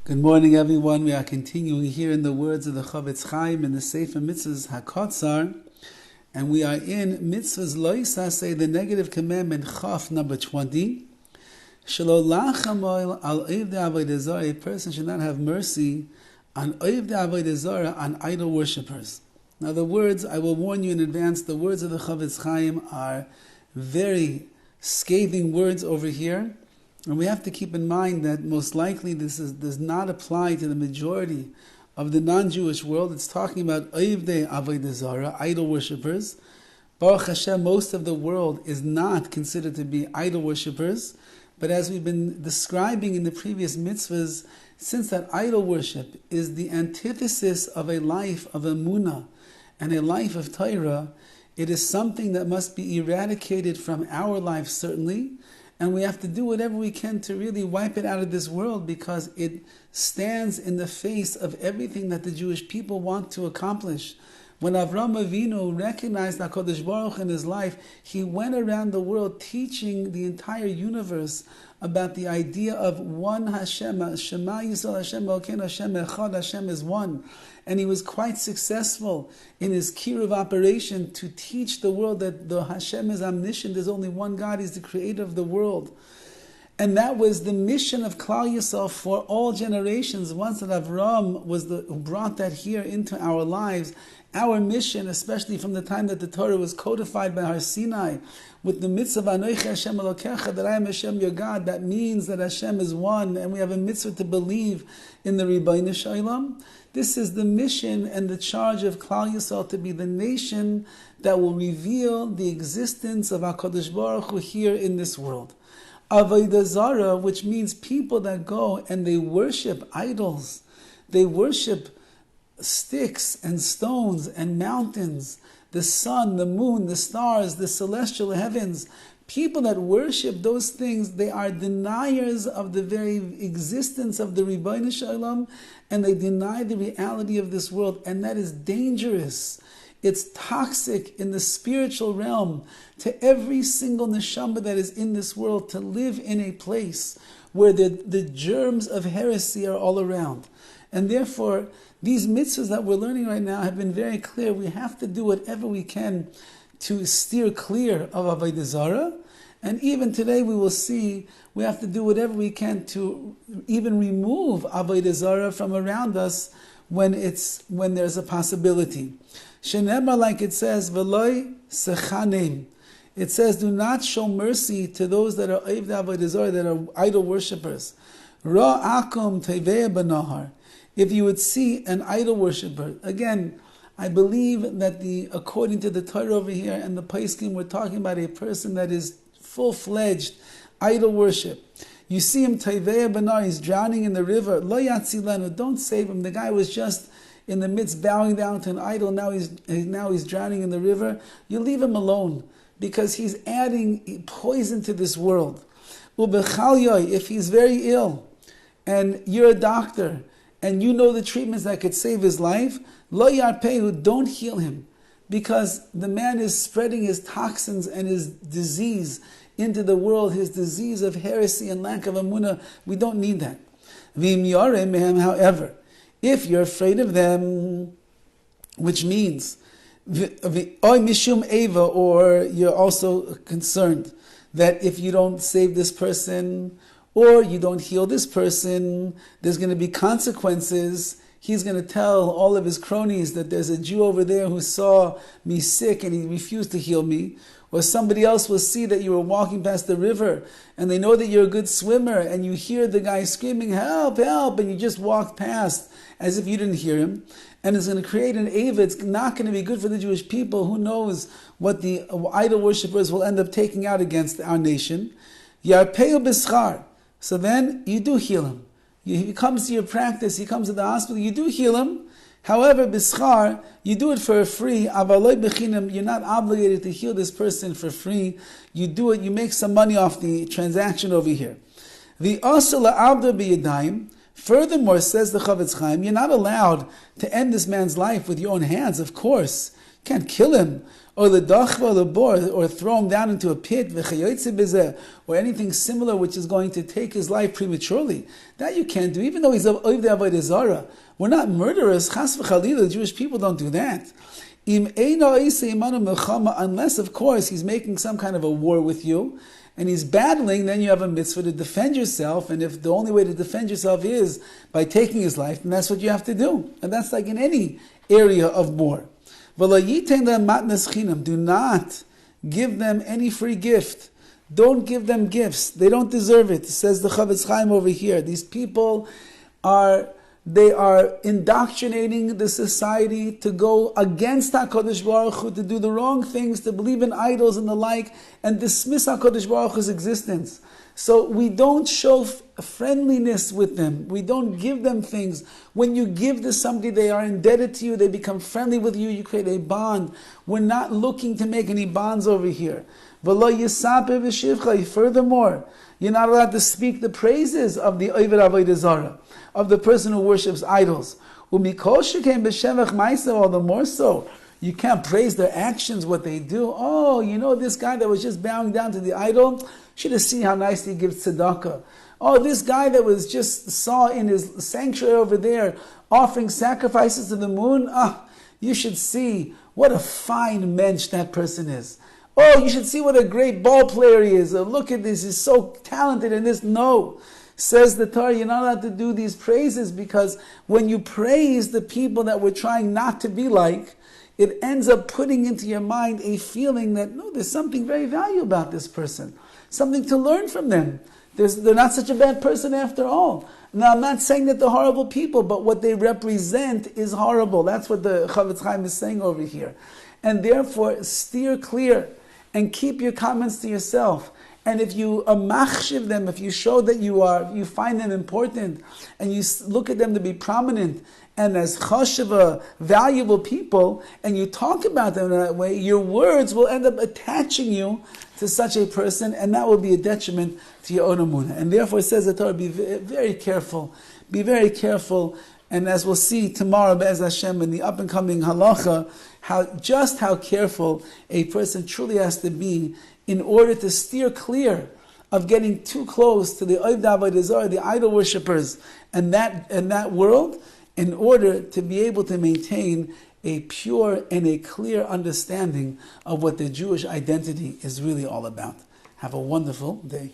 Good morning, everyone. We are continuing here in the words of the Chavetz Chaim in the Sefer Mitzvahs HaKotzar, and we are in Mitzvahs Lo Yisaseh, the negative commandment Chaf number 20. Shelo lachamol al oivdei avodah zarah. A person should not have mercy on oivdei avodah zarah, on idol worshippers. Now, the words, I will warn you in advance, the words of the Chavetz Chaim are very scathing words over here. And we have to keep in mind that most likely this does not apply to the majority of the non-Jewish world. It's talking about Oivdei Avodah Zarah, idol worshippers. Baruch Hashem, most of the world is not considered to be idol worshippers. But as we've been describing in the previous mitzvahs, since that idol worship is the antithesis of a life of emunah and a life of Torah, it is something that must be eradicated from our life, certainly. And we have to do whatever we can to really wipe it out of this world, because it stands in the face of everything that the Jewish people want to accomplish. When Avraham Avinu recognized HaKadosh Baruch Hu in his life, he went around the world teaching the entire universe about the idea of one Hashem, Shema Yisrael Hashem Elokeinu Hashem Echad, Hashem is one. And he was quite successful in his kiruv operation to teach the world that the Hashem is omniscient, there's only one God, he's the creator of the world. And that was the mission of Klal Yisrael for all generations. Once that Avram was who brought that here into our lives, our mission, especially from the time that the Torah was codified by Har Sinai, with the mitzvah Anochi Hashem Elokecha, that I am Hashem your God, that means that Hashem is one, and we have a mitzvah to believe in the Ribbono Shel Olam. This is the mission and the charge of Klal Yisrael, to be the nation that will reveal the existence of HaKadosh Baruch Hu here in this world. Avodah Zarah, which means people that go and they worship idols. They worship sticks and stones and mountains, the sun, the moon, the stars, the celestial heavens. People that worship those things, they are deniers of the very existence of the Ribbono Shel Olam, and they deny the reality of this world, and that is dangerous. It's toxic in the spiritual realm to every single neshama that is in this world to live in a place where the germs of heresy are all around. And therefore, these mitzvahs that we're learning right now have been very clear. We have to do whatever we can to steer clear of Avodah Zarah. And even today we will see we have to do whatever we can to even remove Avodah Zarah from around us when there's a possibility. Shenemar, like it says, V'loi sechanem. It says, do not show mercy to those that are Oivdei Avodah Zarah, that are idol worshippers. Ra akum tevei b'nahar. If you would see an idol worshipper, again, I believe that according to the Torah over here and the Paiskim, we're talking about a person that is full-fledged idol worship. You see him tevei b'nahar, he's drowning in the river. Lo yatzilenu, don't save him. The guy was just in the midst bowing down to an idol, now he's drowning in the river. You leave him alone, because he's adding poison to this world. If he's very ill, and you're a doctor, and you know the treatments that could save his life, lo yarpehu, don't heal him, because the man is spreading his toxins and his disease into the world, his disease of heresy and lack of emunah. We don't need that. V'im yoreh mehem, however, if you're afraid of them, which means oy mishum eva, or you're also concerned that if you don't save this person or you don't heal this person, there's going to be consequences. He's going to tell all of his cronies that there's a Jew over there who saw me sick and he refused to heal me. Or somebody else will see that you were walking past the river and they know that you're a good swimmer, and you hear the guy screaming, help, help, and you just walked past as if you didn't hear him. And it's going to create an ava. It's not going to be good for the Jewish people. Who knows what the idol worshippers will end up taking out against our nation. Yarpeu b'schar. So then you do heal him. He comes to your practice, he comes to the hospital, you do heal him. However, b'schar, you do it for free. Avaloi b'chinam, you're not obligated to heal this person for free. You do it, you make some money off the transaction over here. V'asa la'avda b'yadayim. Furthermore, says the Chavetz Chaim, you're not allowed to end this man's life with your own hands, of course. can't kill him, or the dachva, the boar, or throw him down into a pit, or anything similar which is going to take his life prematurely. That you can't do, even though he's of the avodah zara. We're not murderers. Chas v'chalila, the Jewish people don't do that. Unless, of course, he's making some kind of a war with you, and he's battling, then you have a mitzvah to defend yourself, and if the only way to defend yourself is by taking his life, then that's what you have to do. And that's like in any area of war. Do not give them any free gift. Don't give them gifts. They don't deserve it. Says the Chavetz Chaim over here. These people are indoctrinating the society to go against HaKadosh Baruch Hu, to do the wrong things, to believe in idols and the like, and dismiss HaKadosh Baruch Hu's existence. So we don't show friendliness with them. We don't give them things. When you give to somebody, they are indebted to you. They become friendly with you. You create a bond. We're not looking to make any bonds over here. Furthermore, you're not allowed to speak the praises of the Oved Avodah Zarah, of the person who worships idols. All the more so, you can't praise their actions, what they do. Oh, you know this guy that was just bowing down to the idol? Should have seen how nicely he gives tzedakah. Oh, this guy that was just saw in his sanctuary over there offering sacrifices to the moon. You should see what a fine mensch that person is. Oh, you should see what a great ball player he is. Look at this, he's so talented in this. No. Says the Torah, you're not allowed to do these praises, because when you praise the people that we're trying not to be like, it ends up putting into your mind a feeling that, no, there's something very valuable about this person. Something to learn from them. They're not such a bad person after all. Now, I'm not saying that they're horrible people, but what they represent is horrible. That's what the Chavetz Chaim is saying over here. And therefore, steer clear and keep your comments to yourself. And if you machshiv them, if you show that you find them important, and you look at them to be prominent and as chashiva, valuable people, and you talk about them in that way, your words will end up attaching you to such a person, and that will be a detriment to your own emunah. And therefore, it says the Torah, be very careful. Be very careful. And as we'll see tomorrow, Be'ez Hashem, in the up and coming halacha, how careful a person truly has to be in order to steer clear of getting too close to the Oved Avodah Zarah, the idol worshippers, and that world, in order to be able to maintain a pure and a clear understanding of what the Jewish identity is really all about. Have a wonderful day.